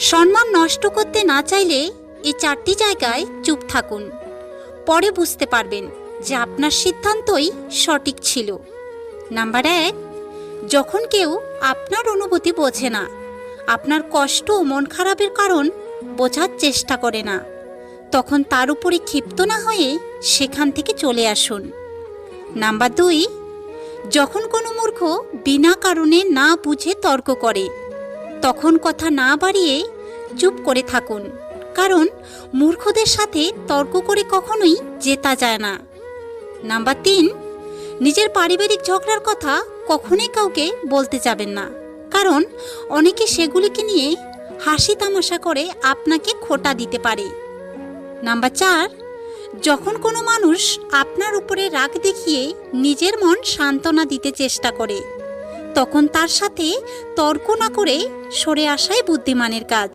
সম্মান নষ্ট করতে না চাইলে এই 4টি জায়গায় চুপ থাকুন। পরে বুঝতে পারবেন যে আপনার সিদ্ধান্তই সঠিক ছিল। নাম্বার 1, যখন কেউ আপনার অনুভূতি বোঝে না, আপনার কষ্ট ও মন খারাপের কারণ বোঝার চেষ্টা করে না, তখন তার উপরে ক্ষিপ্ত না হয়ে সেখান থেকে চলে আসুন। নাম্বার 2, যখন কোনো মূর্খ বিনা কারণে না বুঝে তর্ক করে, তখন কথা না বাড়িয়ে চুপ করে থাকুন, কারণ মূর্খদের সাথে তর্ক করে কখনোই জেতা যায় না। নাম্বার 3, নিজের পারিবারিক ঝগড়ার কথা কখনোই কাউকে বলতে যাবেন না, কারণ অনেকে সেগুলিকে নিয়ে হাসি তামাশা করে আপনাকে খোঁটা দিতে পারে। নাম্বার 4, যখন কোনো মানুষ আপনার উপরে রাগ দেখিয়ে নিজের মন সান্ত্বনা দিতে চেষ্টা করে, তখন তার সাথে তর্ক না করে সরে আসাই বুদ্ধিমানের কাজ।